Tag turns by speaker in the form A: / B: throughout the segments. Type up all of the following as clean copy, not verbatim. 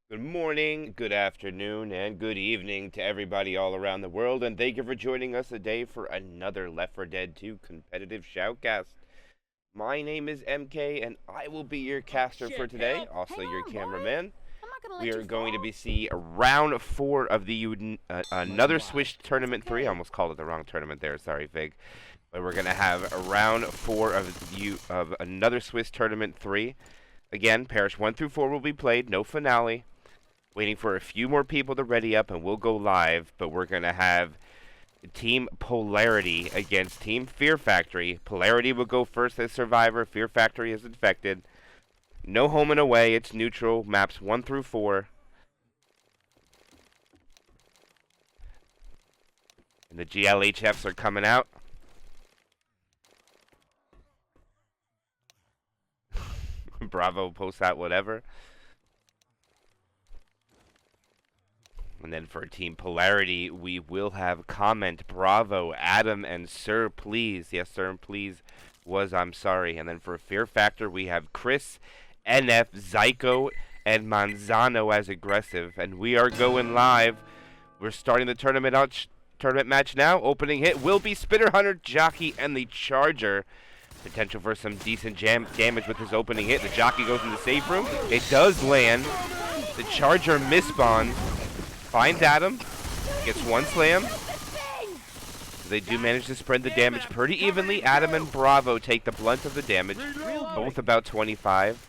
A: Good morning, good afternoon, and good evening to everybody all around the world, and thank you for joining us today for another Left 4 Dead 2 competitive shoutcast. My name is MK, and I will be your caster for today, also
B: Hang
A: your
B: on, boy.
A: cameraman.
B: I'm not gonna
A: We
B: let
A: are
B: you
A: going to
B: fall.
A: be see round 4 of the another Swish Tournament
B: That's
A: 3. I
B: okay.
A: almost called it the wrong tournament there, sorry, Vig. But we're going to have a round 4 of another Swiss Tournament 3. Again, Parish 1 through 4 will be played, no finale. Waiting for a few more people to ready up and we'll go live, but we're going to have Team Polarity against Team Fear Factory. Polarity will go first as survivor, Fear Factory is infected. No home and away, it's neutral, maps 1 through 4. And the GLHFs are coming out. Bravo posts out whatever. And then for Team Polarity, we will have comment, Bravo, Adam, and Sir Please. Yes, Sir Please was I'm sorry. And then for Fear Factor, we have Chris, NF, Zyko, and Manzano as aggressive. And we are going live. We're starting the tournament match now. Opening hit will be Spitter Hunter, Jockey, and the Charger. Potential for some decent damage with his opening hit. The Jockey goes in the safe room. It does land. The Charger misspawns. Finds Adam, gets one slam. They do manage to spread the damage pretty evenly. Adam and Bravo take the blunt of the damage, both about 25.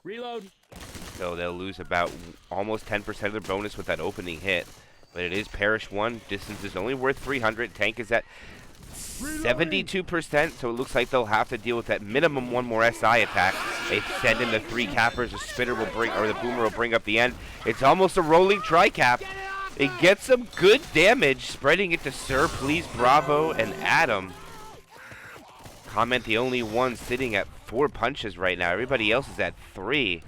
B: Reload.
A: So they'll lose about almost 10% of their bonus with that opening hit. But it is Parish 1. Distance is only worth 300. Tank is at 72%, so it looks like they'll have to deal with that minimum one more SI attack. They send in the 3 cappers. The spitter will bring, or the boomer will bring up the end. It's almost a rolling tri-cap. It gets some good damage, spreading it to Sir, Please, Bravo, and Adam. Comment the only one sitting at 4 punches right now. Everybody else is at 3.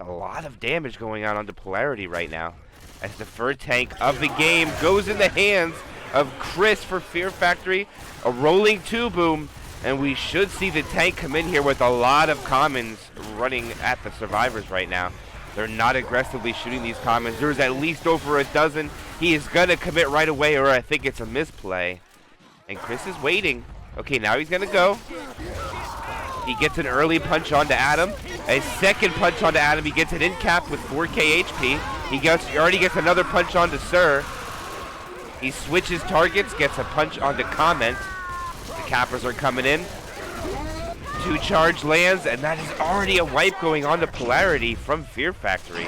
A: A lot of damage going on onto Polarity right now. As the third tank of the game goes in the hands of Chris for Fear Factory. A rolling 2-boom, and we should see the tank come in here with a lot of commons running at the survivors right now. They're not aggressively shooting these commons. There's at least over a dozen. He is going to commit right away, or I think it's a misplay. And Chris is waiting. Okay, now he's going to go. He gets an early punch onto Adam. A second punch onto Adam. He gets it in cap with 4k HP. He already gets another punch onto Sir. He switches targets, gets a punch onto Comment. The cappers are coming in. 2 charge lands, and that is already a wipe going on to Polarity from Fear Factory.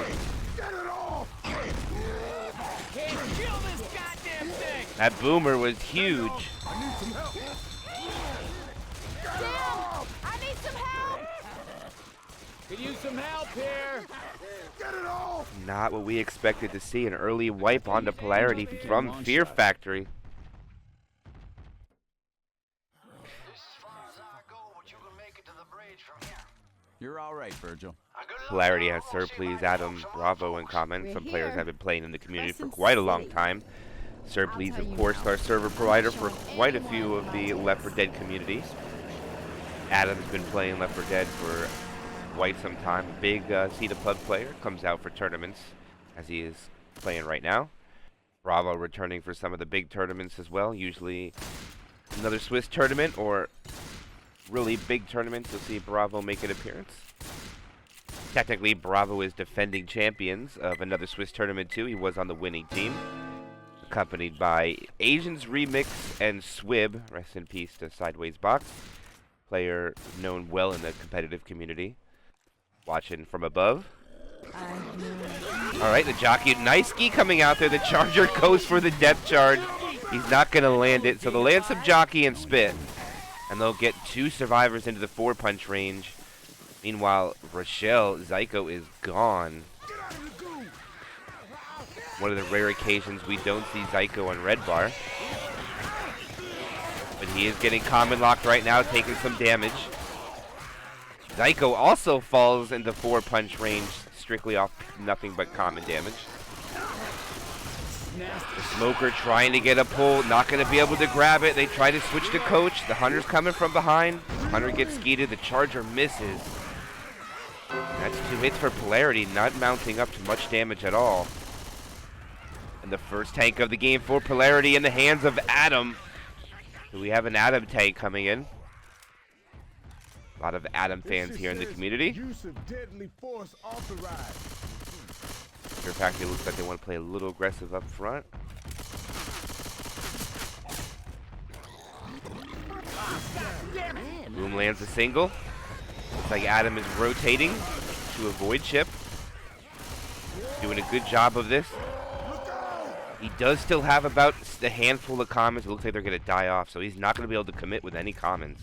A: That boomer was huge.
B: I need some help.
C: Could use some help here.
A: Not what we expected to see. An early wipe onto Polarity from Fear Factory.
C: You're all right, Virgil.
A: Polarity has Sir Please, Adam, Bravo, and Comment. Some players have been playing in the community for quite a long time. Sir Please, of course, our server provider for quite a few of the Left 4 Dead community. Adam's been playing Left 4 Dead for quite some time. A big Seed of Blood player, comes out for tournaments as he is playing right now. Bravo returning for some of the big tournaments as well. Usually another Swiss tournament or really big tournaments, you'll see Bravo make an appearance. Technically, Bravo is defending champions of another Swiss tournament too. He was on the winning team, accompanied by Asians Remix and Swib. Rest in peace to Sideways Box, player known well in the competitive community. Watching from above. All right, the Jockey, nice ski coming out there. The Charger goes for the depth charge. He's not going to land it, so they'll land some Jockey and Spit. And they'll get 2 survivors into the 4-punch range. Meanwhile, Rochelle, Zyko is gone. One of the rare occasions we don't see Zyko on red bar. But he is getting common locked right now, taking some damage. Zyko also falls into 4-punch range, strictly off nothing but common damage. The Smoker trying to get a pull, not going to be able to grab it. They try to switch to Coach. The Hunter's coming from behind. Hunter gets skeeted. The Charger misses. That's 2 hits for Polarity, not mounting up to much damage at all. And the first tank of the game for Polarity in the hands of Adam. So we have an Adam tank coming in. A lot of Adam fans here in the community.
B: Use of deadly force authorized.
A: Here, Packy looks like they want to play a little aggressive up front. Boom lands a single. Looks like Adam is rotating to avoid chip. Doing a good job of this. He does still have about a handful of commons. It looks like they're going to die off, so he's not going to be able to commit with any commons.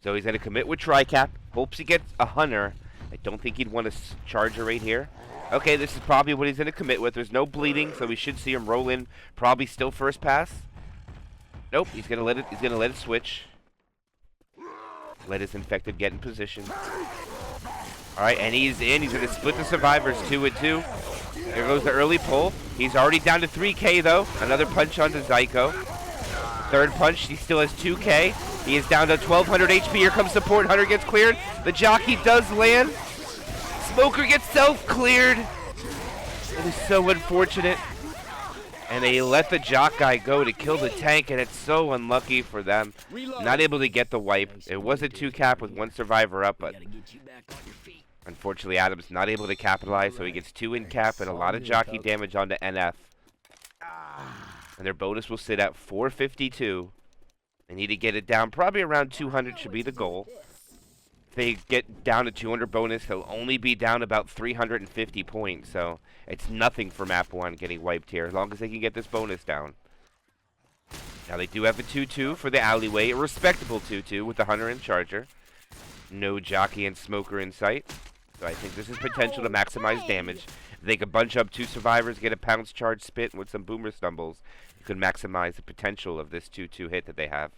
A: So he's going to commit with Tricap. Hopes he gets a Hunter. I don't think he'd want a Charger right here. Okay, this is probably what he's going to commit with. There's no bleeding, so we should see him roll in. Probably still first pass. Nope, he's going to let it. He's going to let it switch. Let his infected get in position. All right, and he's in. He's going to split the survivors 2 and 2. Here goes the early pull. He's already down to 3K though. Another punch onto Zyko. Third punch. He still has 2K. He is down to 1200 HP. Here comes support. Hunter gets cleared. The jockey does land. Smoker gets self-cleared. It is so unfortunate. And they let the jock guy go to kill the tank, and it's so unlucky for them. Not able to get the wipe. It was a 2-cap with 1 survivor up, but unfortunately Adam's not able to capitalize, so he gets 2 in cap and a lot of jockey damage onto NF. And their bonus will sit at 452. They need to get it down. Probably around 200 should be the goal. If they get down to 200 bonus, they'll only be down about 350 points. So it's nothing for map 1 getting wiped here, as long as they can get this bonus down. Now they do have a 2-2 for the alleyway. A respectable 2-2 with the Hunter and Charger. No jockey and Smoker in sight. So I think this is potential to maximize damage. If they could bunch up 2 survivors, get a pounce charge spit, and with some boomer stumbles, you could maximize the potential of this 2-2 hit that they have.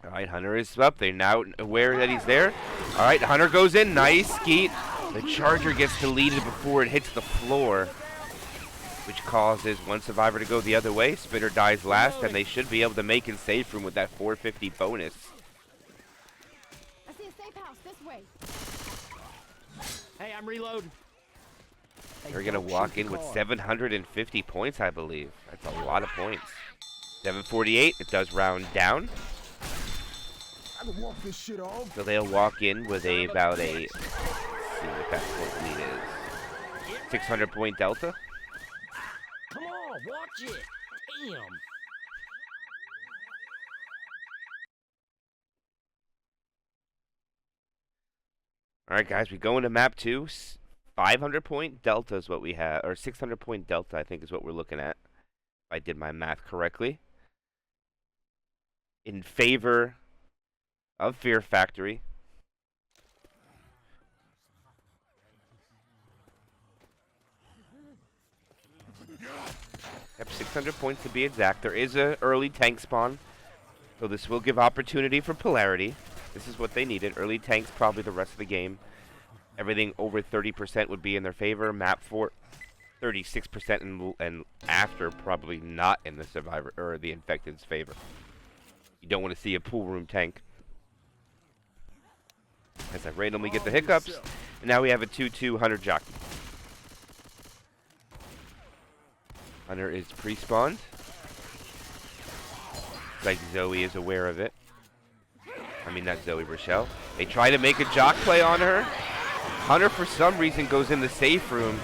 A: Alright, Hunter is up. They're now aware that he's there. Alright, Hunter goes in. Nice skeet. The Charger gets deleted before it hits the floor, which causes 1 survivor to go the other way. Spitter dies last, and they should be able to make in safe room with that 450 bonus.
D: I see a safe house this way.
C: Hey, I'm reloading.
A: They're going to walk in with 750 points, I believe. That's a lot of points. 748. It does round down.
B: I can walk this shit off.
A: So they'll walk in with about a, let's see what that point lead is. 600 point delta.
C: Come on, watch it. Damn.
A: Alright guys, we go into map 2. 500 point delta is what we have, or 600 point delta I think is what we're looking at. If I did my math correctly. In favor of Fear Factory. Yep, 600 points to be exact. There is a early tank spawn, so this will give opportunity for Polarity. This is what they needed. Early tanks probably the rest of the game. Everything over 30% would be in their favor. Map 4, 36% and after probably not in the survivor or the infected's favor. You don't want to see a pool room tank. As I randomly get the hiccups, and now we have a 2-2 Hunter jockey. Hunter is pre-spawned. Like Zoe is aware of it. I mean, not Zoe, Rochelle. They try to make a jock play on her. Hunter, for some reason, goes in the safe room.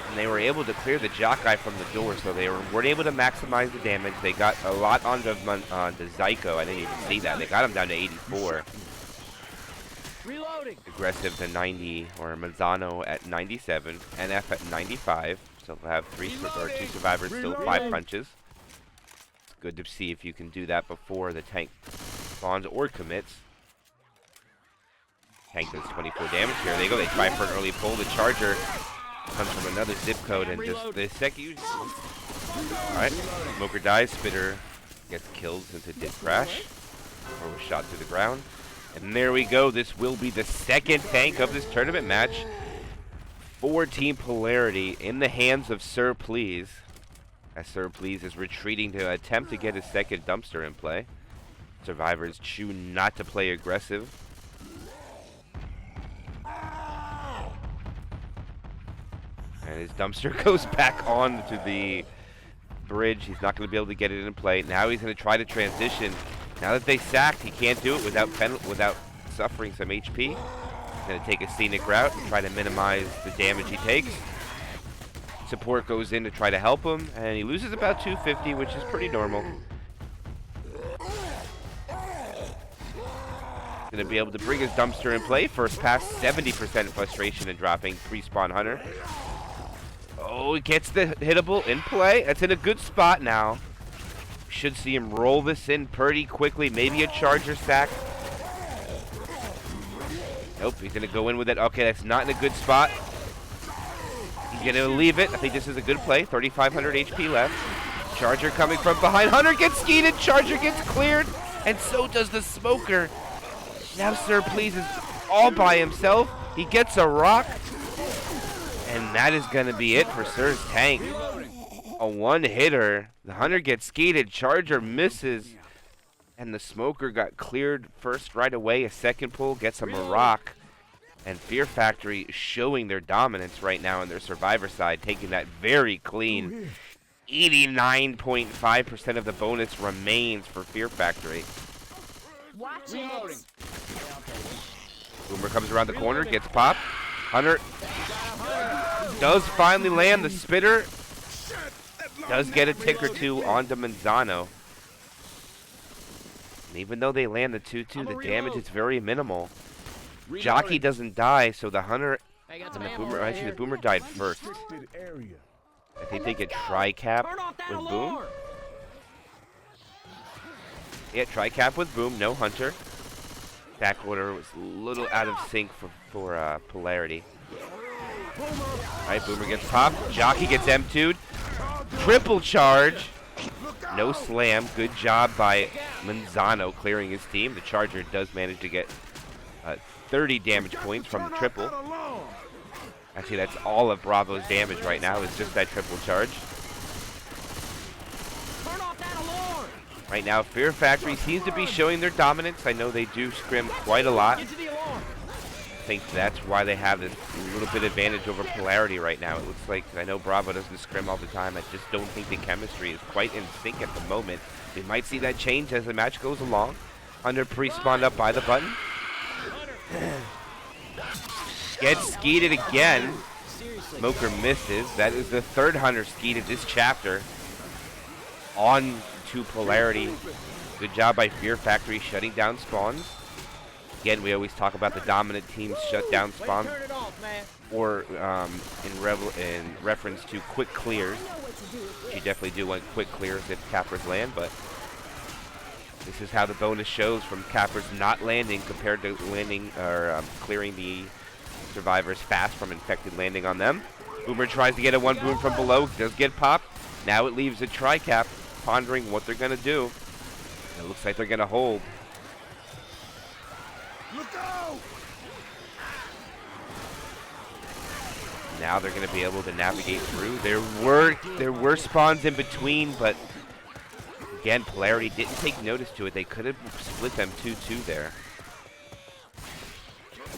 A: And they were able to clear the jock guy from the door, so they weren't able to maximize the damage. They got a lot onto Zyko. I didn't even see that. They got him down to 84.
C: Reloading.
A: Aggressive to 90, or Manzano at 97. NF at 95. So we'll have 2 survivors, still 5 punches. It's good to see if you can do that before the tank spawns or commits. Tank does 24 damage. Here they go. They try for an early pull. The Charger comes from another zip code, and just the second. Alright, Smoker dies. Spitter gets killed since it did crash, or was shot through the ground. And there we go. This will be the second tank of this tournament match. for Team Polarity in the hands of Sir Please. As Sir Please is retreating to attempt to get his second dumpster in play. Survivors choose not to play aggressive. And his dumpster goes back on to the bridge. He's not going to be able to get it in play. Now he's going to try to transition. Now that they sacked, he can't do it without suffering some HP. He's going to take a scenic route and try to minimize the damage he takes. Support goes in to try to help him, and he loses about 250, which is pretty normal. Going to be able to bring his dumpster in play. First pass, 70% frustration and dropping pre-spawn hunter. Oh, he gets the hittable in play. That's in a good spot now. Should see him roll this in pretty quickly. Maybe a charger stack. Nope, he's going to go in with it. Okay, that's not in a good spot. He's going to leave it. I think this is a good play. 3,500 HP left. Charger coming from behind. Hunter gets skeeted. Charger gets cleared. And so does the smoker. Now Sir Please is all by himself. He gets a rock. And that is going to be it for Sir's tank. A one-hitter. The Hunter gets skeeted. Charger misses. And the smoker got cleared first right away. A second pull gets him a rock. And Fear Factory showing their dominance right now on their survivor side, taking that very clean. 89.5% of the bonus remains for Fear Factory.
D: Watch it.
A: Boomer comes around the corner, gets popped. Hunter does finally land the spitter. Does get a tick or two onto Manzano. And even though they land the 2-2, the damage is very minimal. Jockey doesn't die, so the Hunter and the Boomer, actually the Boomer died first. I think they get tri-cap with Boom. Yeah, tri-cap with Boom, no Hunter. Back order was a little out of sync for Polarity. Alright, Boomer gets popped. Jockey gets M2'd. Triple charge. No slam. Good job by Manzano clearing his team. The Charger does manage to get 30 damage points from the triple. Actually, that's all of Bravo's damage right now is just that triple charge. Right now, Fear Factory seems to be showing their dominance. I know they do scrim quite a lot. I think that's why they have this little bit advantage over Polarity right now. It looks like, I know Bravo doesn't scrim all the time. I just don't think the chemistry is quite in sync at the moment. We might see that change as the match goes along. Hunter pre-spawned up by the button. Gets skeeted again. Smoker misses. That is the third Hunter skeeted this chapter. On to Polarity. Good job by Fear Factory shutting down spawns. Again, we always talk about the dominant teams shut down spawns, or in reference to quick clears. You definitely do want quick clears if cappers land, but this is how the bonus shows from cappers not landing compared to landing or clearing the survivors fast from infected landing on them. Boomer tries to get a one boom from below, does get popped. Now it leaves a tri-cap pondering what they're going to do. It looks like they're going to hold.
B: Look out!
A: Now they're going to be able to navigate through. There were spawns in between, but again, Polarity didn't take notice to it. They could have split them 2-2 there.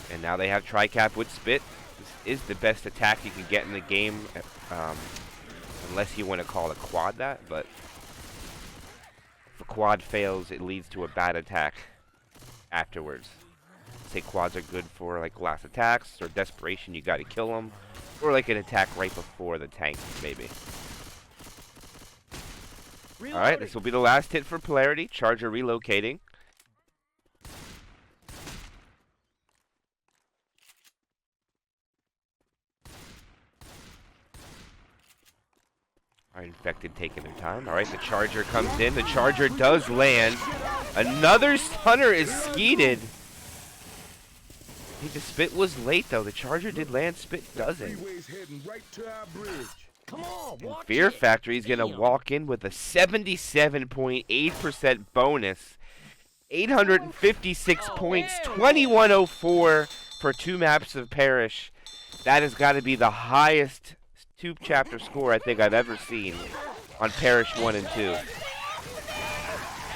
A: And now they have tri-cap with spit. This is the best attack you can get in the game, unless you want to call a quad that, but if a quad fails, it leads to a bad attack afterwards. Say quads are good for like last attacks or desperation, you got to kill them, or like an attack right before the tank, maybe. All right, this will be the last hit for Polarity. Charger relocating. All right, Infected taking their time. All right, the Charger comes in. The Charger does land. Another Stunner is skeeted. I think the spit was late, though. The Charger did land. Spit doesn't. And Fear Factory is going to walk in with a 77.8% bonus. 856 points, 2104 for 2 maps of Parish. That has got to be the highest two chapter score I think I've ever seen on Parish 1 and 2.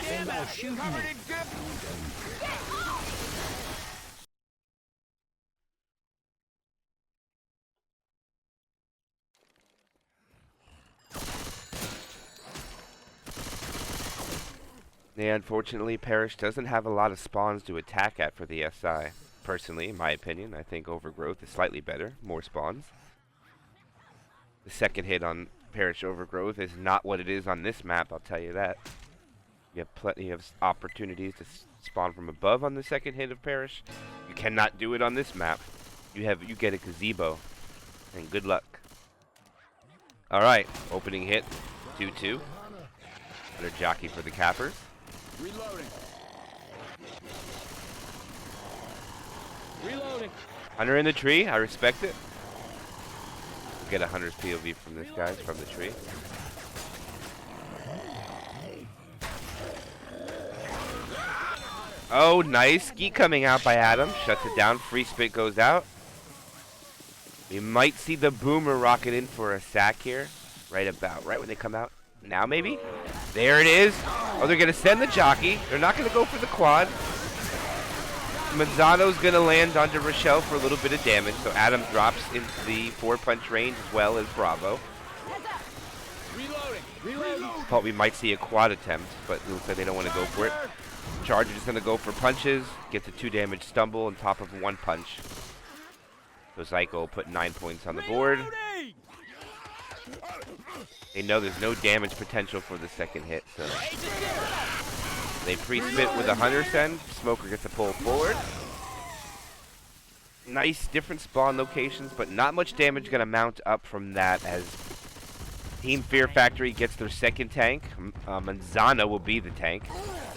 C: Somebody's shooting me.
A: Yeah, unfortunately, Parish doesn't have a lot of spawns to attack at for the SI. Personally, in my opinion, I think Overgrowth is slightly better, more spawns. The second hit on Parish Overgrowth is not what it is on this map, I'll tell you that. You have plenty of opportunities to spawn from above on the second hit of Parish. You cannot do it on this map. You get a gazebo, and good luck. All right, opening hit, 2-2. Another jockey for the cappers.
C: Reloading. Reloading.
A: Hunter in the tree, I respect it. Get a Hunter's POV from this guy, from the tree. Oh, nice. Ski coming out by Adam. Shuts it down. Free spit goes out. We might see the Boomer rocket in for a sack here. Right when they come out. Now maybe? There it is. Oh, they're going to send the jockey. They're not going to go for the quad. Manzano's going to land onto Rochelle for a little bit of damage. So Adam drops into the 4-punch range as well as Bravo.
C: Reloading.
A: Thought we might see a quad attempt, but it looks like they don't want to go for it. Charger is going to go for punches. Gets a 2 damage stumble on top of 1 punch. So Zyko will put 9 points on the board. They know there's no damage potential for the second hit, so they pre-spit with a Hunter send. Smoker gets a pull forward. Nice different spawn locations, but not much damage going to mount up from that as Team Fear Factory gets their second tank. Manzano will be the tank.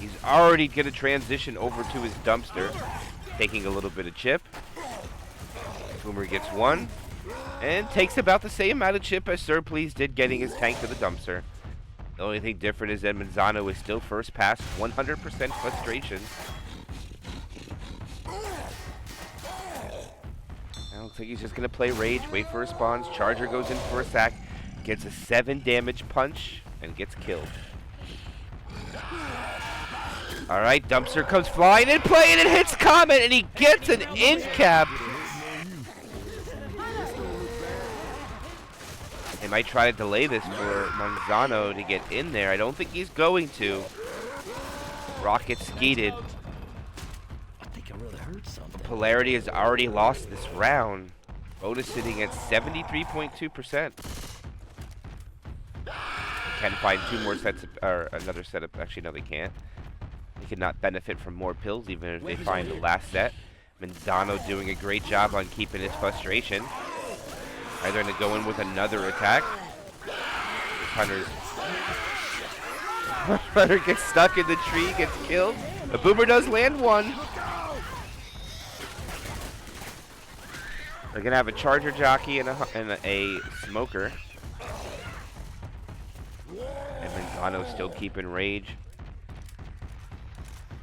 A: He's already going to transition over to his dumpster, taking a little bit of chip. Boomer gets 1. And takes about the same amount of chip as Sir Please did getting his tank to the dumpster. The only thing different is that Manzano is still first pass, 100% frustration. Now looks like he's just going to play Rage, wait for response. Charger goes in for a sack, gets a 7 damage punch, and gets killed. Alright, dumpster comes flying in play, and it hits Comet, and he gets an end cap. They might try to delay this for Manzano to get in there. I don't think he's going to. Rocket skeeted.
C: I think I really heard something.
A: Polarity has already lost this round. Bonus sitting at 73.2%. Can find 2 more sets of, or another set of, actually no they can't. They could not benefit from more pills even if they find the last set. Manzano doing a great job on keeping his frustration. Are they going to go in with another attack? Hunter gets stuck in the tree, gets killed. The Boomer does land 1. They're going to have a Charger jockey and a Smoker. And Manzano's still keeping Rage.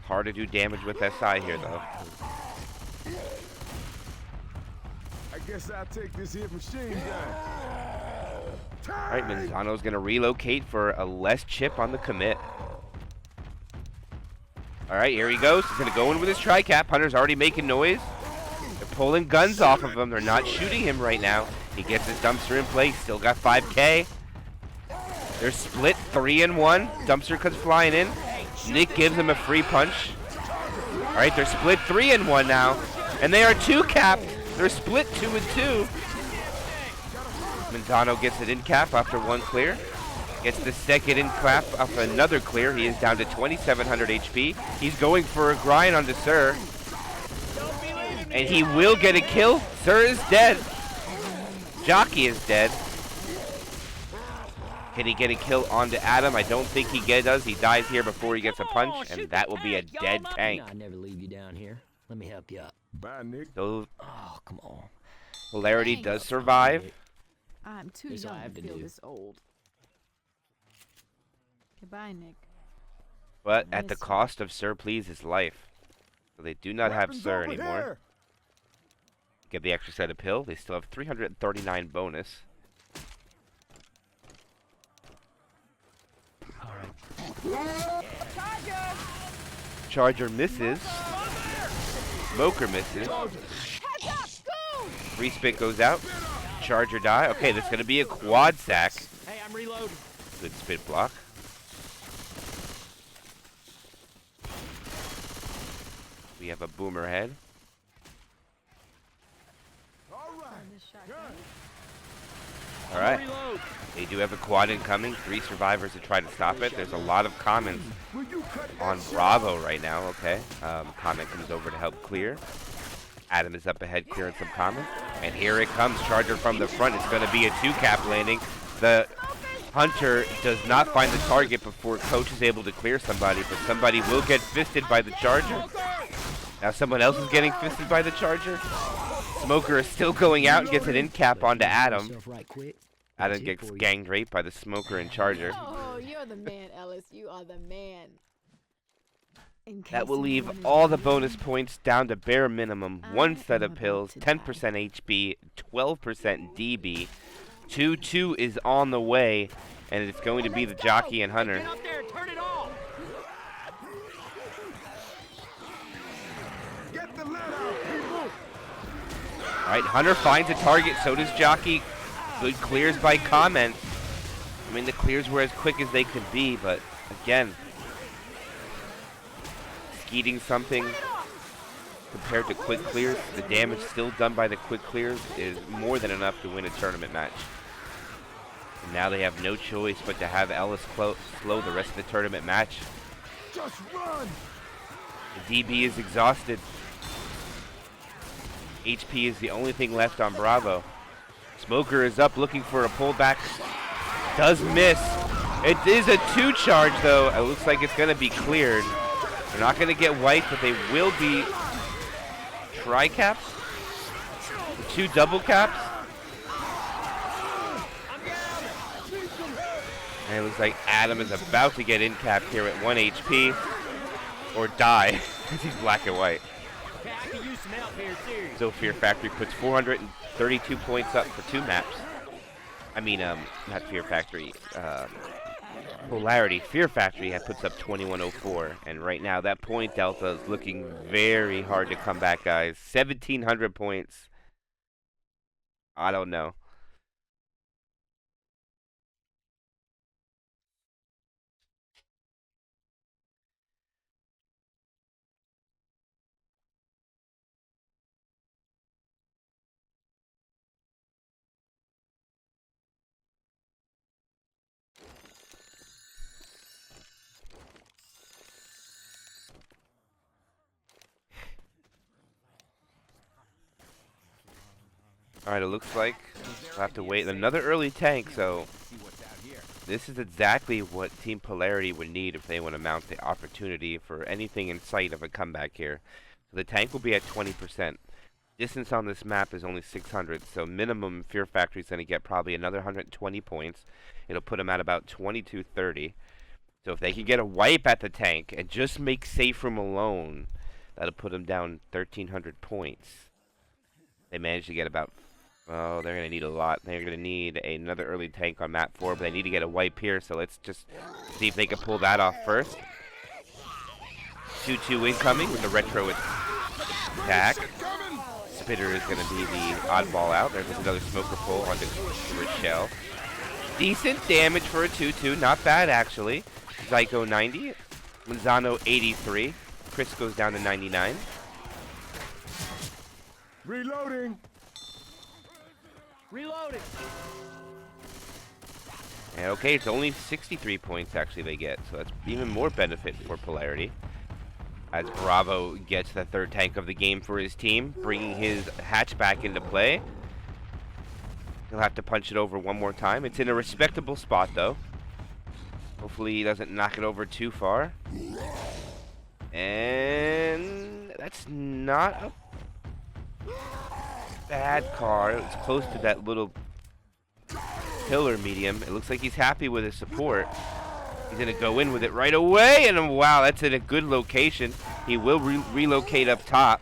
A: Hard to do damage with SI here, though.
B: I guess I'll take this here machine gun.
A: Alright, Manzano's going to relocate for a less chip on the commit. Alright, here he goes. He's going to go in with his tri-cap. Hunter's already making noise. They're pulling guns off of him. They're not shooting him right now. He gets his dumpster in place. Still got 5K. They're split 3 and 1. Dumpster comes flying in. Nick gives him a free punch. Alright, they're split 3 and 1 now. And they are 2 capped. They're split 2 and 2. Manzano gets it in cap after 1 clear. Gets the second in cap after another clear. He is down to 2,700 HP. He's going for a grind onto Sir. And he will get a kill. Sir is dead. Jockey is dead. Can he get a kill onto Adam? I don't think he does. He dies here before he gets a punch. And that will be a dead tank.
C: I never leave you down here. Let me help you up.
B: Bye, Nick.
A: So
C: Oh, come on.
A: Polarity does survive.
D: I'm too
C: Here's what I
D: young
C: have
D: to
C: to
D: feel
C: do.
D: this old. Goodbye, Nick.
A: But at the
D: Miss you.
A: cost of Sir Please's life. So they do not have
B: Weapons
A: Sir
B: over
A: anymore.
B: here.
A: Get the extra set of pill. They still have 339 bonus. Charger misses. Smoker misses. Free spit goes out. Charger die. Okay, that's going to be a quad sack.
C: Hey, I'm reloading.
A: Good spit block. We have a boomer head. All right. They do have a quad incoming. 3 survivors to try to stop it. There's a lot of comments on Bravo right now. Okay. Comment comes over to help clear. Adam is up ahead clearing some comments. And here it comes. Charger from the front. It's going to be a 2-cap landing. The Hunter does not find the target before Coach is able to clear somebody, but somebody will get fisted by the Charger. Now someone else is getting fisted by the Charger. Smoker is still going out and gets an in cap onto Adam. Adam gets gang raped by the Smoker and Charger.
D: Oh, you're the man, Ellis. You are the man.
A: That will leave all the bonus points down to bare minimum. 1 set of pills, 10% HB, 12% DB. 2-2 is on the way, and it's going to be the Jockey and Hunter.
C: Get up there, turn it off.
B: Get the lead out, people.
A: All right, Hunter finds a target, so does Jockey. Good clears by comment. I mean, the clears were as quick as they could be, but again, skeeting something compared to quick clears, the damage still done by the quick clears is more than enough to win a tournament match. And now they have no choice but to have Ellis slow the rest of the tournament match.
B: Just run.
A: The DB is exhausted. HP is the only thing left on Bravo. Smoker is up looking for a pullback. Does miss. It is a 2 charge though. It looks like it's going to be cleared. They're not going to get wiped, but they will be tri-caps. 2 double caps. And it looks like Adam is about to get in capped here at 1 HP. Or die. He's black and white.
C: Okay, I can use some help here, too.
A: So Fear Factory puts 432 points up for 2 maps. I mean, not Fear Factory. Polarity. Fear Factory puts up 2104. And right now, that point delta is looking very hard to come back, guys. 1,700 points. I don't know. Alright, it looks like we'll have to wait another early tank, so this is exactly what Team Polarity would need if they want to mount the opportunity for anything in sight of a comeback here. So the tank will be at 20%. Distance on this map is only 600, so minimum Fear Factory is going to get probably another 120 points. It'll put them at about 2230. So if they can get a wipe at the tank and just make safe room alone, that'll put them down 1,300 points. They managed to get about... Oh, they're going to need a lot. They're going to need another early tank on map 4, but they need to get a wipe here, so let's just see if they can pull that off first. 2-2 incoming with the retro attack. Spitter is going to be the oddball out. There's another smoker pull on the Rochelle. Decent damage for a 2-2. Not bad, actually. Zyko 90. Manzano 83. Chris goes down to 99.
B: Reloading.
C: Reloading.
A: And okay, it's only 63 points actually they get, so that's even more benefit for Polarity. As Bravo gets the 3rd tank of the game for his team, bringing his hatchback into play. He'll have to punch it over one more time. It's in a respectable spot, though. Hopefully he doesn't knock it over too far. And that's not a bad car. It's close to that little pillar medium. It looks like he's happy with his support. He's going to go in with it right away. And wow, that's in a good location. He will relocate up top.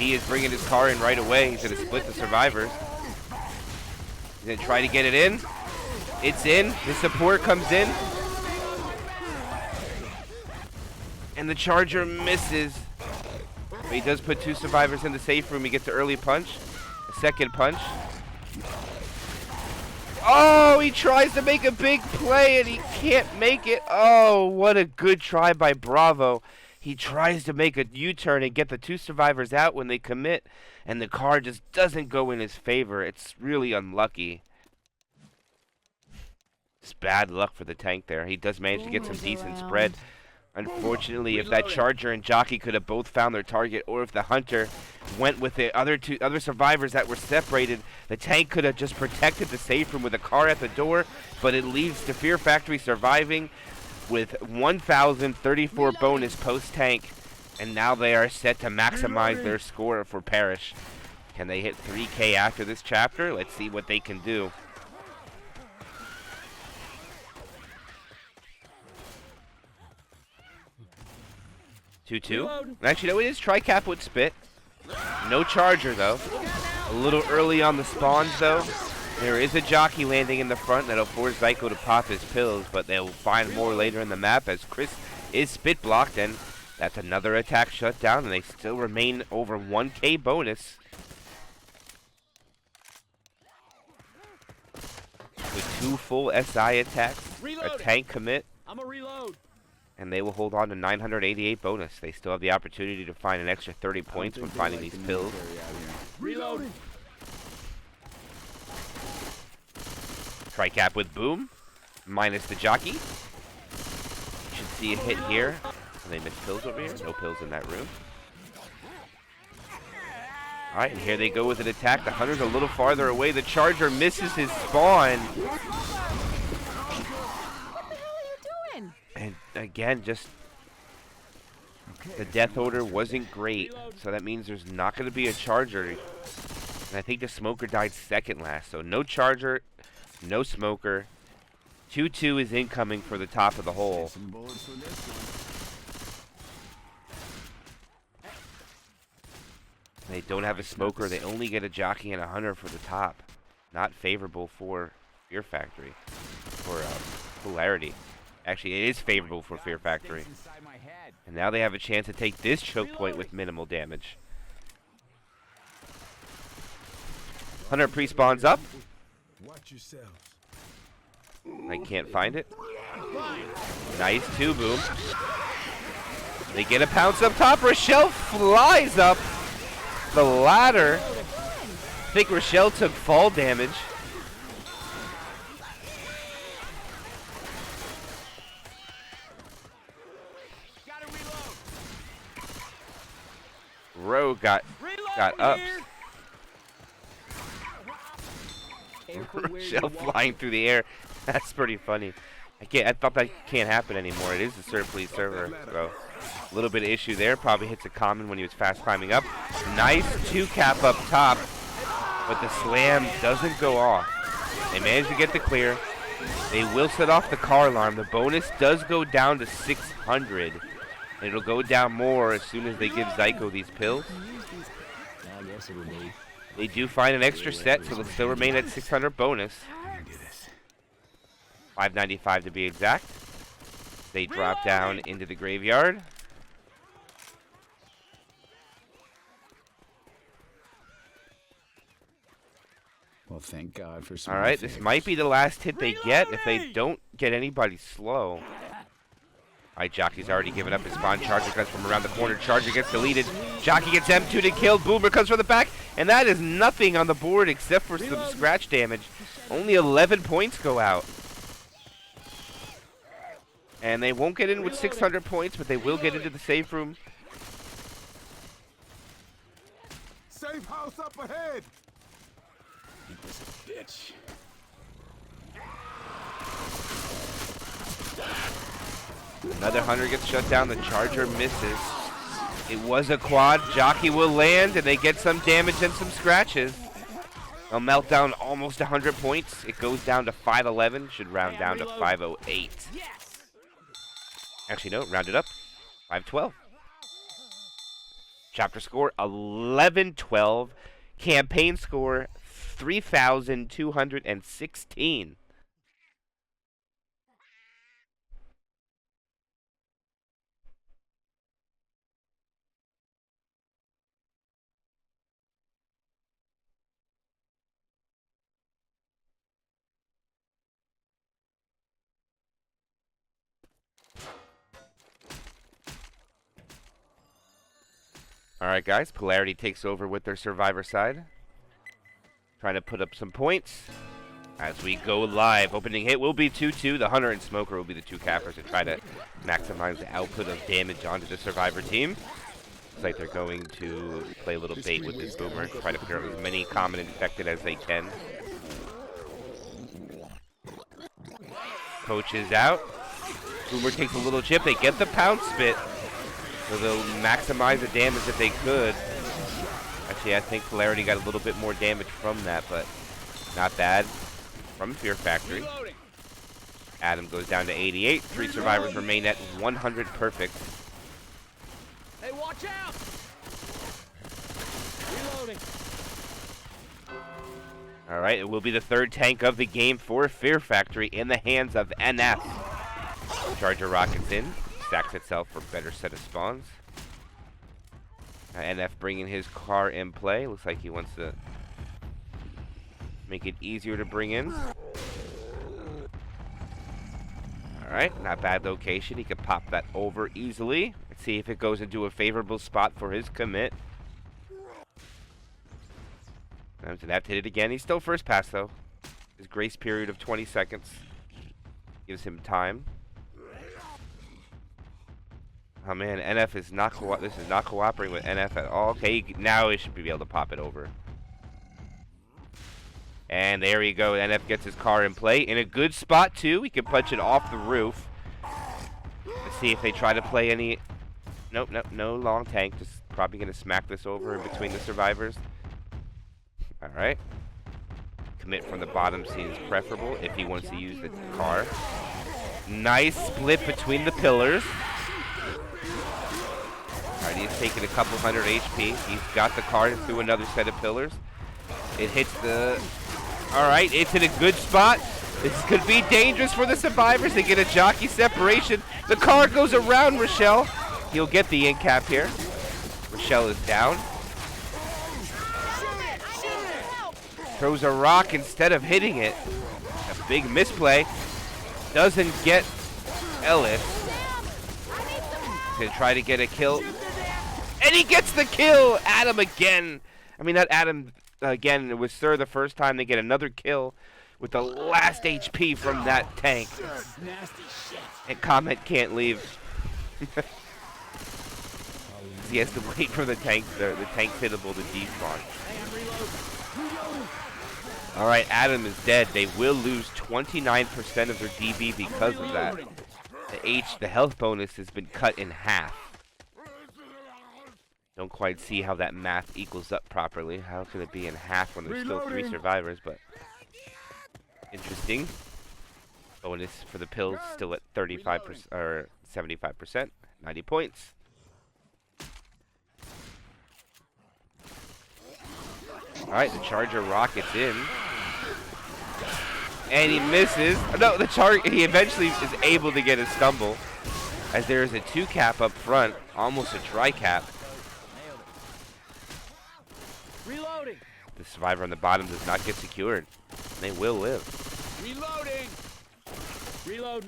A: he is bringing his car in right away. He's going to split the survivors. He's going to try to get it in. It's in. The support comes in. And the Charger misses. But he does put 2 survivors in the safe room. He gets an early punch. A second punch. Oh, he tries to make a big play and he can't make it. Oh, what a good try by Bravo. He tries to make a U-turn and get the 2 survivors out when they commit, and the car just doesn't go in his favor. It's really unlucky. It's bad luck for the tank there. He does manage to get some decent spread. Unfortunately, if that Charger and Jockey could have both found their target, or if the Hunter went with the other survivors that were separated, the tank could have just protected the safe room with a car at the door, but it leaves the Fear Factory surviving with 1,034 bonus post-tank, and now they are set to maximize their score for Parish. Can they hit 3K after this chapter? Let's see what they can do. 2-2. Actually, no, it is Tri-Cap with Spit. No Charger, though. A little early on the spawns, though. There is a Jockey landing in the front that'll force Zyko to pop his pills, but they'll find more later in the map as Chris is Spit blocked, and that's another attack shut down, and they still remain over 1K bonus. With 2 full SI attacks, a tank commit.
C: I'm a reload.
A: And they will hold on to 988 bonus. They still have the opportunity to find an extra 30 points when finding these pills.
C: Reload.
A: Tri-Cap with Boom, minus the Jockey. Should see a hit here. And they missed pills over here. No pills in that room. Alright, and here they go with an attack. The Hunter's a little farther away. The Charger misses his spawn. And again, just the death order wasn't great, so that means there's not going to be a Charger. And I think the Smoker died second last, so no Charger, no Smoker. 2-2 is incoming for the top of the hole. They don't have a Smoker. They only get a Jockey and a Hunter for the top. Not favorable for Fear Factory, for Polarity. Actually, it is favorable for Fear Factory. And now they have a chance to take this choke point with minimal damage. Hunter pre-spawns up. I can't find it. Nice 2 Boom. They get a pounce up top. Rochelle flies up the ladder. I think Rochelle took fall damage. Rowe got up. Rochelle flying through the air. That's pretty funny. I thought that can't happen anymore. It is a serve please server. So a little bit of issue there. Probably hits a common when he was fast climbing up. Nice 2-cap up top. But the slam doesn't go off. They managed to get the clear. They will set off the car alarm. The bonus does go down to 600. And it'll go down more as soon as they give Zyko these pills.
C: I guess it'll be.
A: They do find an extra set, so they'll still remain at 600 bonus. 595 to be exact. They drop down into the graveyard.
E: Well, thank God for some.
A: All right, this might be the last hit they get if they don't get anybody slow. All right, Jockey's already given up his spawn. Charger comes from around the corner. Charger gets deleted. Jockey gets M2 to kill. Boomer comes from the back. And that is nothing on the board except for some scratch damage. Only 11 points go out. And they won't get in with 600 points, but they will get into the safe room.
B: Safe house up ahead.
E: bitch.
A: Another Hunter gets shut down. The Charger misses. It was a quad. Jockey will land, and they get some damage and some scratches. A meltdown almost 100 points. It goes down to 511. Should round down to 508. Actually, no. Round it up. 512. Chapter score 11-12. Campaign score 3,216. Alright guys, Polarity takes over with their survivor side. Trying to put up some points as we go live. Opening hit will be 2-2. The Hunter and Smoker will be the two cappers to try to maximize the output of damage onto the survivor team. Looks like they're going to play a little bait with this Boomer. Try to clear up as many common infected as they can. Coach is out. Boomer takes a little chip. They get the pound spit. So they'll maximize the damage if they could. Actually, I think Polarity got a little bit more damage from that, but not bad. From Fear Factory. Adam goes down to 88. 3 survivors remain at 100 perfect.
C: Hey, watch out! Reloading.
A: Alright, it will be the third tank of the game for Fear Factory in the hands of NF. Charger rockets in. Stacks itself for better set of spawns. NF bringing his car in play. Looks like he wants to make it easier to bring in. Alright, not bad location. He can pop that over easily. Let's see if it goes into a favorable spot for his commit. Going to have to hit it again. He's still first pass though. His grace period of 20 seconds gives him time. Oh man, NF is not this is not cooperating with NF at all. Okay, now he should be able to pop it over. And there we go. NF gets his car in play. In a good spot too. He can punch it off the roof. Let's see if they try to play any. Nope, no long tank. Just probably gonna smack this over in between the survivors. Alright. Commit from the bottom seems preferable if he wants to use the car. Nice split between the pillars. Alright, he's taking a couple hundred HP. He's got the car through another set of pillars. It hits the... Alright, it's in a good spot. This could be dangerous for the survivors. They get a jockey separation. The car goes around Rochelle. He'll get the in cap here. Rochelle is down. Throws a rock instead of hitting it. A big misplay. Doesn't get Ellis. Gonna try to get a kill. And he gets the kill! Adam again. I mean, not Adam again. It was Sir the first time. They get another kill with the last HP from that tank. And Comet can't leave. He has to wait for the tank hittable to despawn. Alright, Adam is dead. They will lose 29% of their DB because of that. The health bonus has been cut in half. Don't quite see how that math equals up properly. How could it be in half when there's still 3 survivors, but interesting. Bonus for the pills still at 35% or 75%, 90 points. Alright, the Charger rockets in. And he misses. No, he eventually is able to get a stumble. As there is a 2 cap up front, almost a tri cap.
C: Reloading.
A: The survivor on the bottom does not get secured. They will live.
C: Reloading. Reload.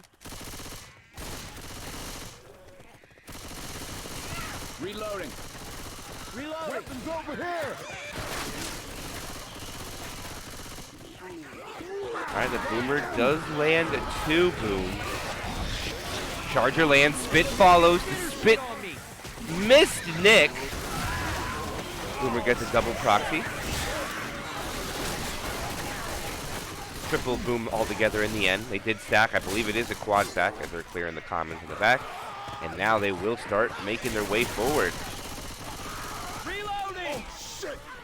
C: Reloading. Reloading.
B: Weapons over here!
A: Alright, the Boomer does land a 2 boom. Charger lands, Spit follows. The Spit missed Nick. Boomer gets a double proxy. Triple boom altogether in the end. They did stack. I believe it is a quad stack as they're clearing the commons in the back. And now they will start making their way forward.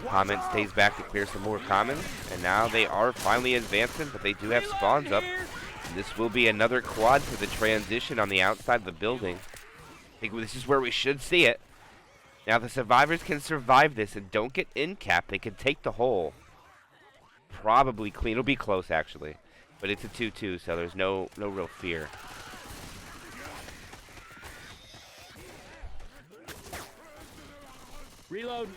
A: Comment stays back to clear some more commons, and now they are finally advancing, but they do have spawns up. And this will be another quad for the transition on the outside of the building. I think this is where we should see it. Now the survivors can survive this and don't get in cap. They can take the hole. Probably clean. It'll be close actually, but it's a 2-2, so there's no real fear.
C: Reload.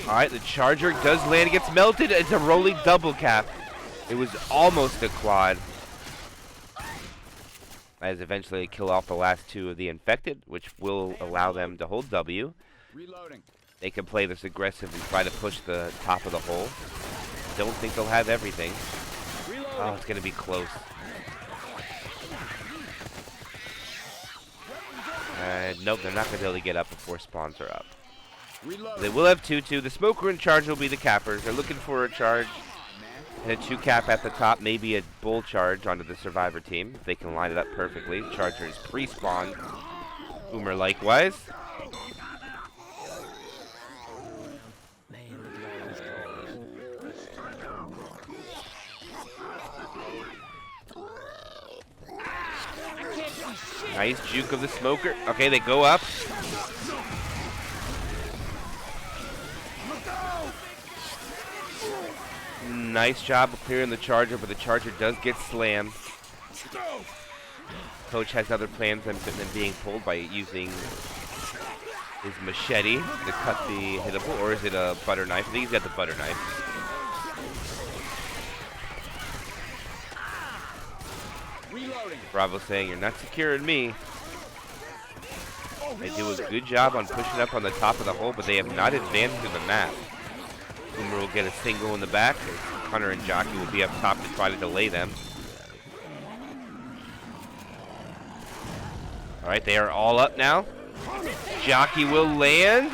A: All right, the charger does land. It gets melted. It's a rolling double cap. It was almost a quad. As eventually kill off the last two of the infected, which will allow them to hold W.
E: Reloading.
A: They can play this aggressive and try to push the top of the hole. Don't think they'll have everything. Oh, it's going to be close. Nope, they're not going to be able to get up before spawns are up. They will have 2-2. The smoker in charge will be the cappers. They're looking for a charge and a 2 cap at the top, maybe a bull charge onto the survivor team if they can line it up perfectly. Charger is pre-spawned. Boomer likewise. Nice juke of the smoker. Okay, they go up. Nice job of clearing the charger, but the charger does get slammed. Coach has other plans than being pulled by using his machete to cut the hittable, or is it a butter knife? I think he's got the butter knife. Bravo saying, "You're not securing me." They do a good job on pushing up on the top of the hole, but they have not advanced through the map. Boomer will get a single in the back. Hunter and Jockey will be up top to try to delay them. All right, they are all up now. Jockey will land.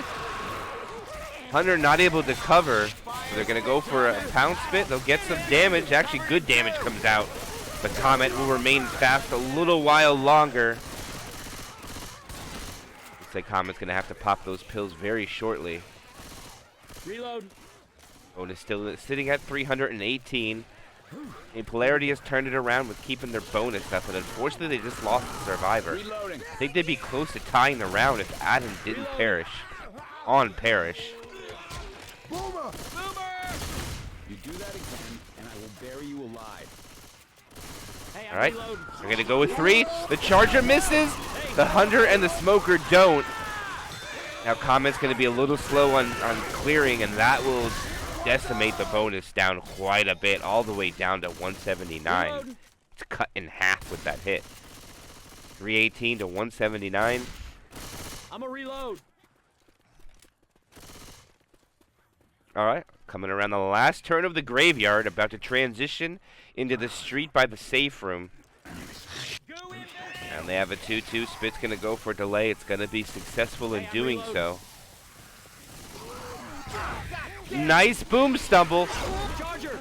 A: Hunter not able to cover. So they're going to go for a pound spit. They'll get some damage. Actually, good damage comes out. The Comet will remain fast a little while longer. Looks like Comet's going to have to pop those pills very shortly.
C: Reload.
A: Bonus still sitting at 318. And Polarity has turned it around with keeping their bonus up, but unfortunately they just lost the survivor.
E: Reloading.
A: I think they'd be close to tying the round if Adam didn't perish. On Parish.
B: Boomer!
E: You do that again, and I will bury you alive.
C: Hey,
A: All right, we're going to go with 3. The Charger misses. The Hunter and the Smoker don't. Now Comet's going to be a little slow on clearing, and that will decimate the bonus down quite a bit, all the way down to 179.
C: Reload.
A: It's cut in half with that hit. 318 to 179.
C: I'm a reload.
A: All right, coming around the last turn of the graveyard, about to transition into the street by the safe room. And they have a 2-2. Spit's going to go for delay. It's going to be successful in doing so. Nice boom stumble.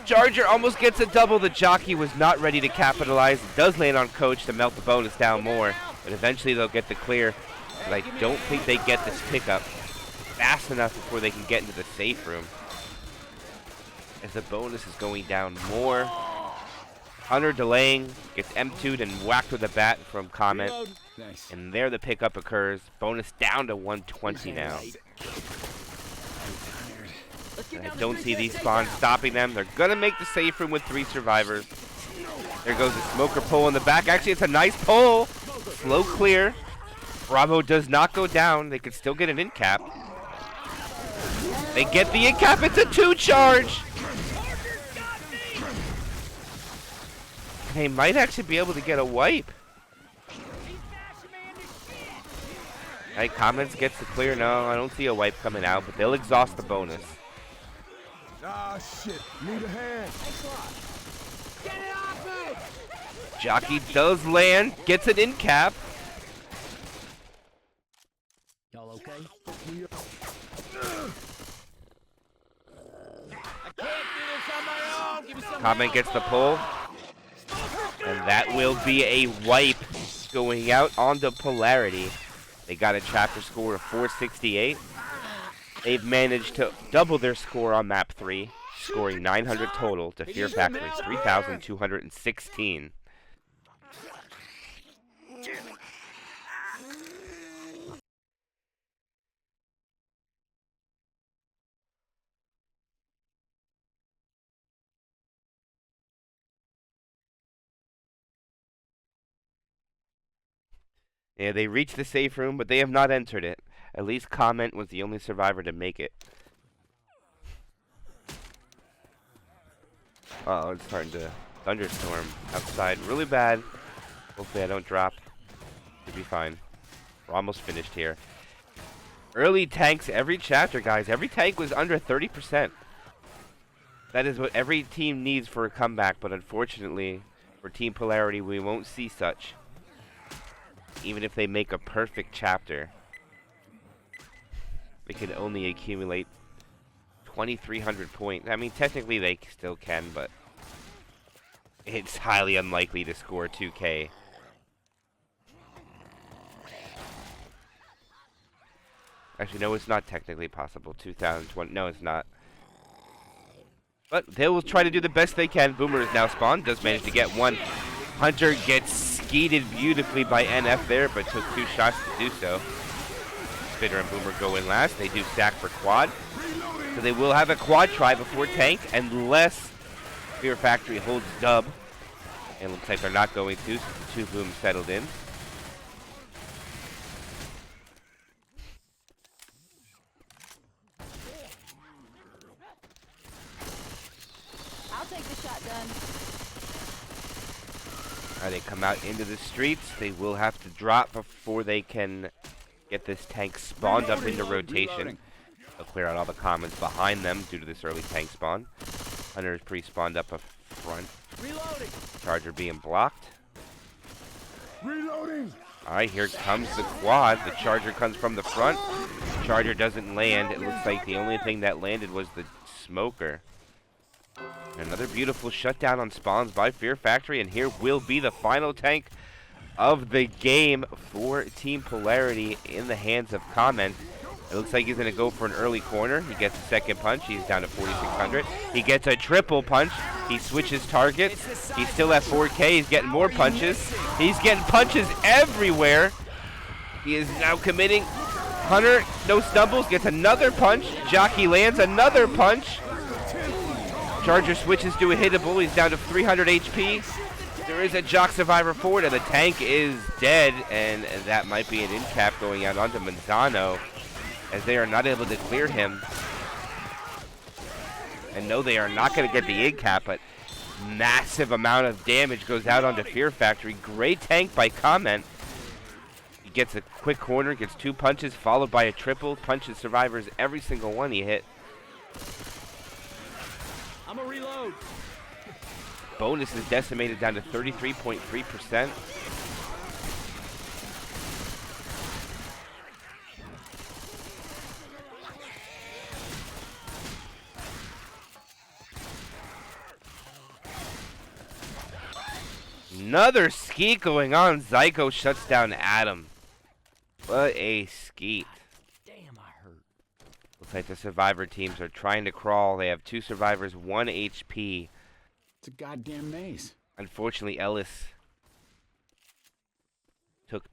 A: Charger almost gets a double. The Jockey was not ready to capitalize. It does land on Coach to melt the bonus down more. But eventually they'll get the clear. But I don't think they get this pickup fast enough before they can get into the safe room. As the bonus is going down more. Hunter delaying, gets M2'd and whacked with a bat from Comet.
E: Nice.
A: And there the pickup occurs. Bonus down to 120 now. And I don't see these spawns stopping them. They're going to make the safe room with 3 survivors. There goes the smoker pull in the back. Actually, it's a nice pull. Slow clear. Bravo does not go down. They could still get an in cap. They get the in cap. It's a 2 charge. They might actually be able to get a wipe. Right, Comments gets the clear. No, I don't see a wipe coming out, but they'll exhaust the bonus.
B: Ah, shit. Need a hand.
C: Get it off me!
A: Jockey does land, gets an in cap.
C: Y'all okay?
B: Fuck me up.
C: I can't do this on my own. Give me some
A: Comment
C: help.
A: gets the pull. And that will be a wipe going out onto Polarity. They got a chapter score of 468. They've managed to double their score on map 3. scoring 900 total to Fear Factory's 3,216. Yeah, they reached the safe room, but they have not entered it. At least Comment was the only survivor to make it. Uh-oh, it's starting to thunderstorm outside really bad. Hopefully I don't drop. Should be fine. We're almost finished here. Early tanks every chapter, guys. Every tank was under 30%. That is what every team needs for a comeback, but unfortunately, for Team Polarity, we won't see such. Even if they make a perfect chapter, they can only accumulate 2,300 points. I mean, technically they still can, but it's highly unlikely to score 2K. Actually, no, it's not technically possible. 2020, no, it's not. But they will try to do the best they can. Boomer is now spawned, does manage to get one. Hunter gets skeeted beautifully by NF there, but took 2 shots to do so. Spitter and Boomer go in last. They do stack for quad. So they will have a quad try before tank, unless Fear Factory holds dub. And it looks like they're not going to, since the 2 booms settled in.
D: I'll take the shotgun.
A: They come out into the streets. They will have to drop before they can get this tank spawned up into rotation. They'll clear out all the commons behind them due to this early tank spawn. Hunter is pre-spawned up up front.
C: Reloading.
A: Charger being blocked.
B: Reloading.
A: Alright, here comes the quad. The Charger comes from the front. Charger doesn't land. It looks like the only thing that landed was the smoker. Another beautiful shutdown on spawns by Fear Factory, and here will be the final tank of the game for Team Polarity in the hands of Comment. It looks like he's going to go for an early corner. He gets a second punch. He's down to 4,600. He gets a triple punch. He switches targets. He's still at 4K. He's getting more punches. He's getting punches everywhere. He is now committing. Hunter, no stumbles, gets another punch. Jockey lands another punch. Charger switches to a hittable. He's down to 300 HP. There is a Jock Survivor forward, and the tank is dead, and that might be an in cap going out onto Manzano, as they are not able to clear him. And no, they are not going to get the in cap, but massive amount of damage goes out onto Fear Factory. Great tank by Comment. He gets a quick corner, gets 2 punches, followed by a triple. Punches survivors every single one he hit.
C: I'm a reload.
A: Bonus is decimated down to 33.3%. Another skeet going on. Zyko shuts down Adam. What a skeet.
C: Damn, I hurt.
A: Looks like the survivor teams are trying to crawl. They have 2 survivors, 1 HP.
E: It's a goddamn maze.
A: Unfortunately, Ellis took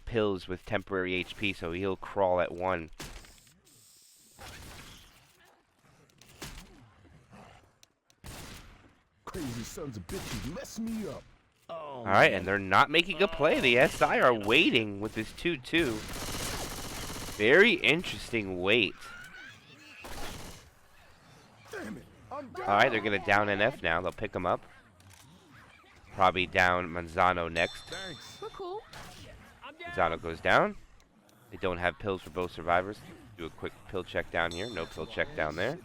A: pills with temporary HP, so he'll crawl at 1.
B: Crazy sons of bitches mess me up.
C: Oh,
A: All right, and they're not making a play. The SI are waiting with this 2-2. Very interesting wait.
B: Damn it.
A: All right, they're going to down NF now. They'll pick him up. Probably down Manzano next.
B: Thanks.
D: We're cool.
A: Manzano goes down. They don't have pills for both survivors. Do a quick pill check down here. No pill check down there.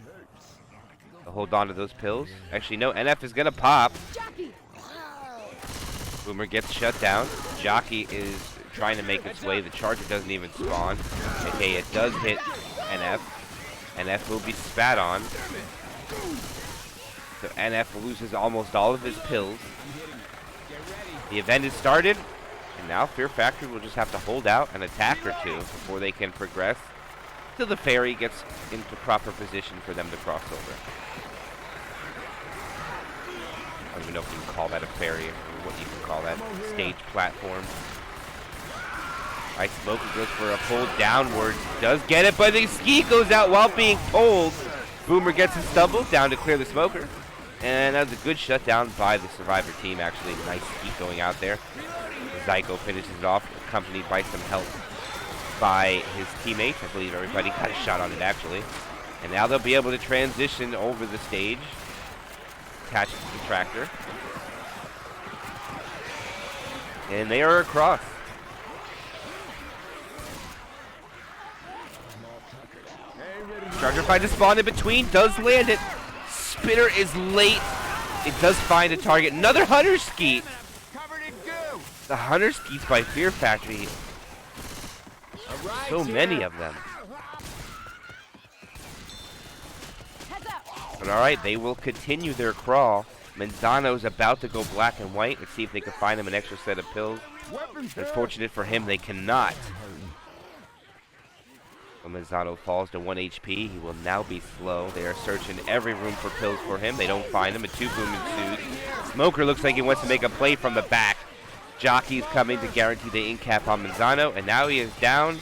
A: They'll hold on to those pills. Actually, no, NF is going to pop.
D: Jockey.
A: Boomer gets shut down. Jockey is trying to make its way. The Charger doesn't even spawn. Okay, it does hit NF. NF will be spat on. So NF loses almost all of his pills. The event is started, and now Fear Factory will just have to hold out an attack or 2 before they can progress till the ferry gets into proper position for them to cross over. don't even know if you can call that a ferry or what you can call that. Stage platform. Alright, Smoker goes for a pull downwards. Does get it, but the ski goes out while being pulled. Boomer gets a stumble down to clear the Smoker. And that was a good shutdown by the Survivor team, actually. Nice ski going out there. Zyko finishes it off, accompanied by some help by his teammates. I believe everybody got a shot on it, actually. And now they'll be able to transition over the stage. Attach it to the tractor. And they are across. Charger finds a spawn in between, does land it. Spitter is late. It does find a target. Another Hunter Skeet. The Hunter Skeets by Fear Factory. So many of them. But alright, they will continue their crawl. Manzano's about to go black and white. Let's see if they can find him an extra set of pills. Unfortunate for him, they cannot. When Manzano falls to 1 HP, he will now be slow. They are searching every room for pills for him. They don't find him. A 2-boom ensues. Smoker looks like he wants to make a play from the back. Jockey's coming to guarantee the in-cap on Manzano, and now he is down.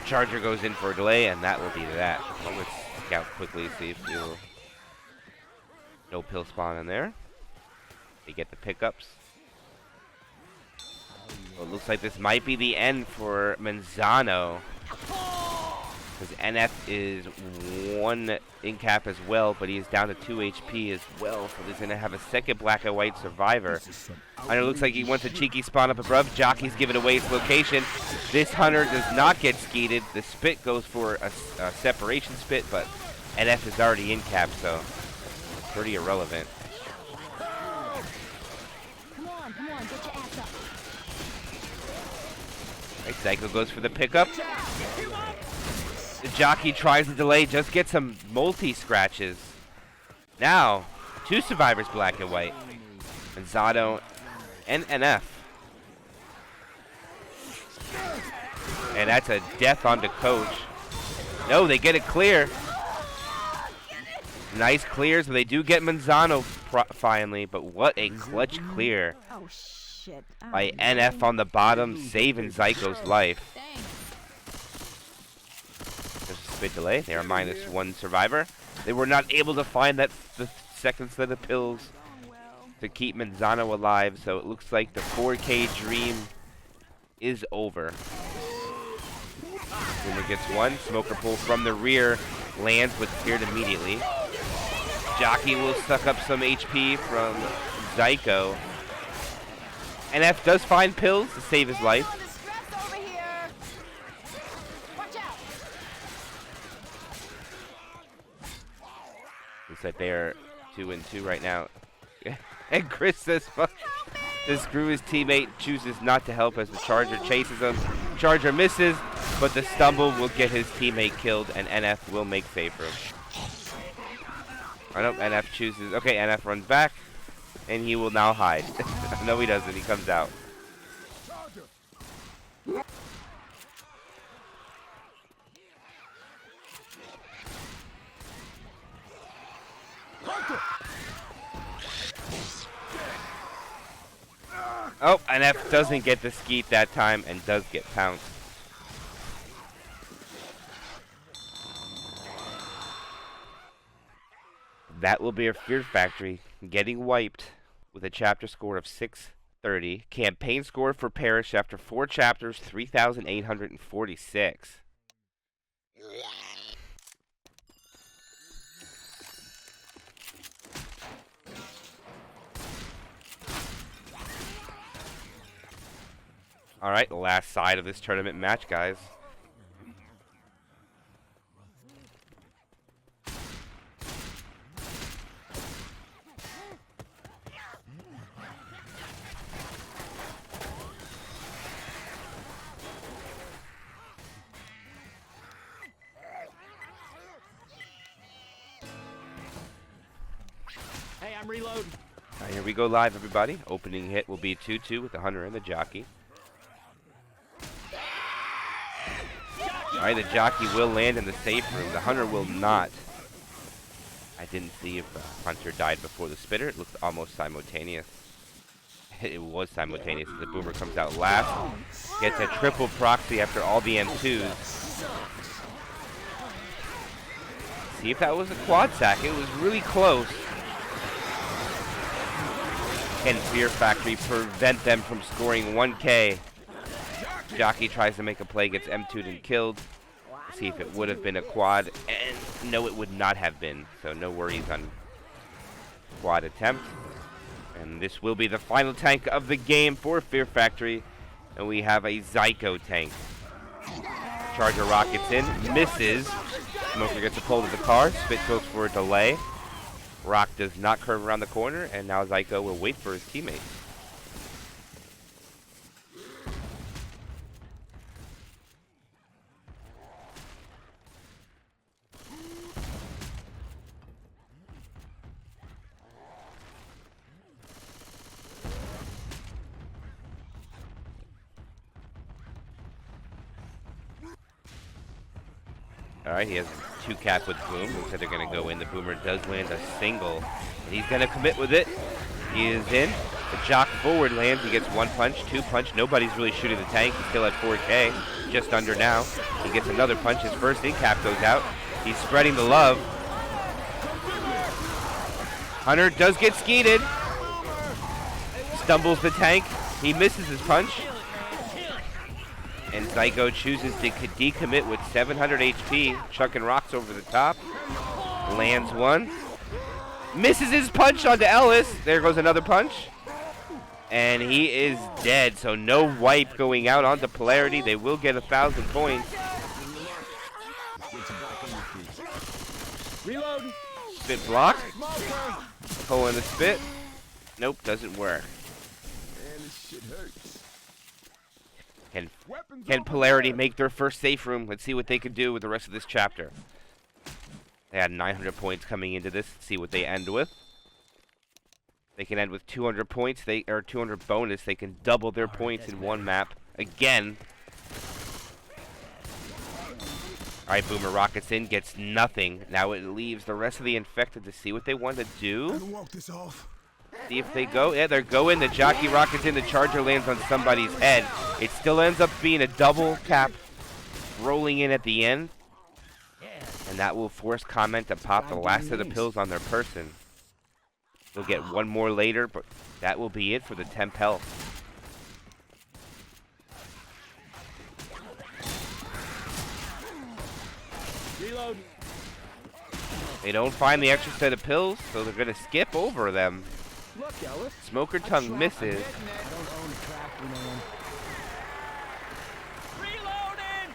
A: Charger goes in for a delay, and that will be that. Let's scout quickly, see if we'll... No pill spawn in there. They get the pickups. Well, it looks like this might be the end for Manzano. Because NF is 1 in-cap as well, but he is down to 2 HP as well. So he's going to have a second black and white survivor. Hunter looks like he wants a cheeky spawn up above. Jockey's giving away his location. This Hunter does not get skeeted. The spit goes for a separation spit, but NF is already in-cap, so pretty irrelevant.
D: Come on, get your ass up.
A: Right, Zyko goes for the pickup. The Jockey tries to delay, just gets some multi-scratches. Now, 2 survivors black and white. Manzano and NF. And that's a death onto Coach. No, they get it clear. Nice clears, but they do get Manzano finally. But what a clutch clear
D: Oh shit.
A: by NF on the bottom, saving Zyko's life. There's a spit delay. They are -1 survivor. They were not able to find the second set of pills to keep Manzano alive, so it looks like the 4K dream is over. Boomer gets 1. Smoker pull from the rear. Lands, but cleared immediately. Jockey will suck up some HP from Zyko. NF does find pills to save his life. Looks like they are 2-2 right now. And Chris says, fuck. To screw his teammate, chooses not to help as the Charger chases him. Charger misses, but the stumble will get his teammate killed, and NF will make save for him. I know NF chooses. Okay, NF runs back, and he will now hide. No, he doesn't. He comes out. Oh, NF doesn't get the skeet that time and does get pounced. That will be our Fear Factory getting wiped with a chapter score of 630. Campaign score for Parish after 4 chapters, 3,846. All right, the last side of this tournament match, guys.
C: Hey, I'm reloading.
A: All right, here we go live, everybody. Opening hit will be 2-2 with the Hunter and the Jockey. All right, the Jockey will land in the safe room. The Hunter will not. I didn't see if Hunter died before the spitter. It looked almost simultaneous. It was simultaneous. The boomer comes out last. Gets a triple proxy after all the M2s. See if that was a quad sack. It was really close. Can Fear Factory prevent them from scoring 1K? Jockey tries to make a play, gets M2'd and killed. See if it would have been a quad, and no, it would not have been. So no worries on quad attempt. And this will be the final tank of the game for Fear Factory. And we have a Zyko tank. Charger rockets in, misses. Smoker gets a pull to the car. Spit goes for a delay. Rock does not curve around the corner, and now Zyko will wait for his teammate. Alright, he has 2 cap with Boom. Looks like they're going to go in. The Boomer does land a single. And he's going to commit with it. He is in. The Jock forward lands. He gets 1 punch, 2 punch. Nobody's really shooting the tank. He's still at 4K. Just under now. He gets another punch. His first in cap goes out. He's spreading the love. Hunter does get skeeted. Stumbles the tank. He misses his punch. And Zyko chooses to decommit with 700 HP, chucking rocks over the top. Lands one. Misses his punch onto Ellis. There goes another punch. And he is dead, so no wipe going out onto Polarity. They will get 1,000 points.
E: Reload.
A: Spit block. Pull in the spit. Nope, doesn't work.
B: Man, this shit hurts.
A: Can Polarity make their first safe room? Let's see what they can do with the rest of this chapter. They had 900 points coming into this. Let's see what they end with. They can end with 200 points. Or 200 bonus. They can double their points in one map again. Alright, Boomer rockets in, gets nothing. Now it leaves the rest of the infected to see what they want to do.
B: Walk this off.
A: See if they go. Yeah, they're going. The Jockey rockets in. The Charger lands on somebody's head. It still ends up being a double cap rolling in at the end. And that will force Comment to pop the last of the pills on their person. They'll get one more later, but that will be it for the temp health.
E: Reload.
A: They don't find the extra set of pills, so they're going to skip over them.
E: Look, Ellis.
A: Smoker Tongue misses.
E: I don't own crack, you know.
C: Reloading!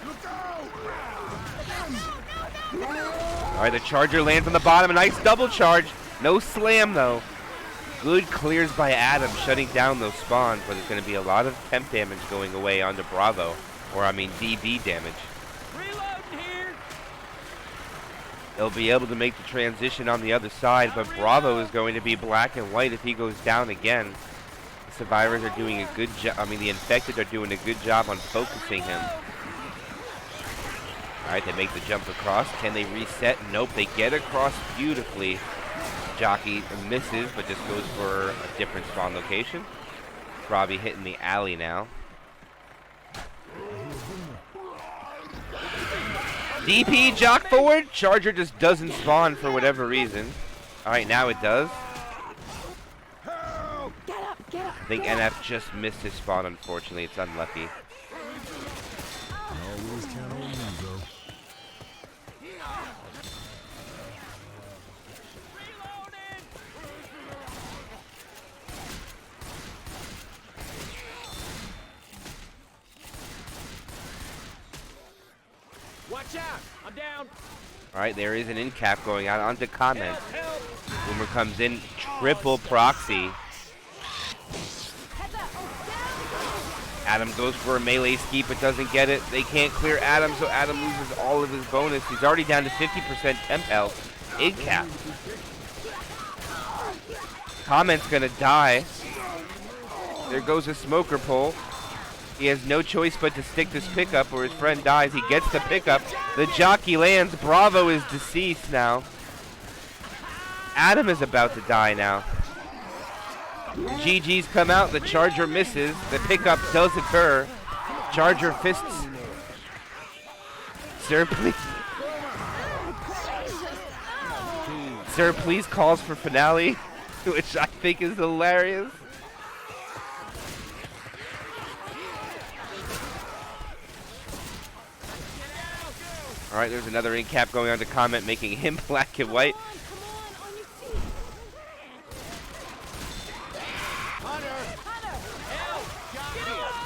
B: Look out!
A: Alright, the Charger lands on the bottom. A nice double charge. No slam, though. Good clears by Adam, shutting down those spawns, but there's going to be a lot of temp damage going away onto Bravo. Or, I mean, DB damage.
C: Reloading here!
A: They'll be able to make the transition on the other side, but Bravo is going to be black and white if he goes down again. The survivors are doing a good job. I mean, the infected are doing a good job on focusing him. Alright, they make the jump across. Can they reset? Nope, they get across beautifully. Jockey misses, but just goes for a different spawn location. Robbie hitting the alley now. DP, Jock forward. Charger just doesn't spawn for whatever reason. Alright, now it does.
D: Get up, get up.
A: I think NF just missed his spawn, unfortunately. It's unlucky.
B: Always count on me, bro.
C: Watch out! I'm down!
A: Alright, there is an in cap going out onto Comment.
C: Help!
A: Boomer comes in, triple proxy.
D: Heads up. Oh,
A: Adam goes for a melee ski but doesn't get it. They can't clear Adam, so Adam loses all of his bonus. He's already down to 50% temp health. In cap. Comment's gonna die. There goes a smoker pull. He has no choice but to stick this pickup or his friend dies. He gets the pickup. The jockey lands. Bravo is deceased now. Adam is about to die now. GG's come out. The charger misses. The pickup does occur. Charger fists. Sir, please. Sir, please calls for finale, which I think is hilarious. All right, there's another in cap going on to comment, making him black and white.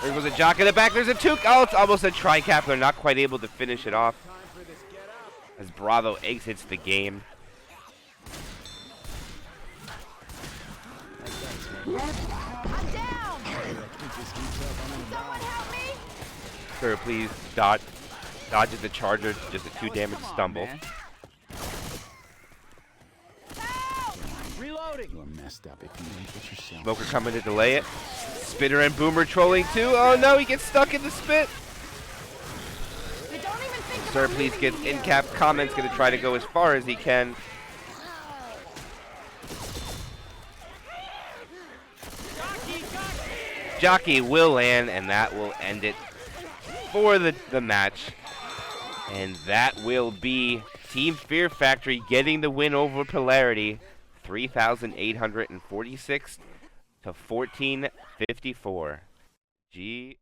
A: There goes a jock in the back. There's a toque. Oh, it's almost a tri-cap. They're not quite able to finish it off as Bravo exits the game.
D: I'm down! Someone help me!
A: Sir, please dodges the charger. Just a 2 damage stumble.
C: Reloading.
E: You are messed up if you don't get yourself.
A: Smoker coming to delay it. Spitter and Boomer trolling too. Oh no, he gets stuck in the spit.
D: But don't even think
A: Sir,
D: about
A: please
D: leaving
A: get
D: me
A: in
D: here.
A: cap. Comment's gonna try to go as far as he can. Jockey will land, and that will end it for the match. And that will be Team Fear Factory getting the win over Polarity, 3,846 to 1,454.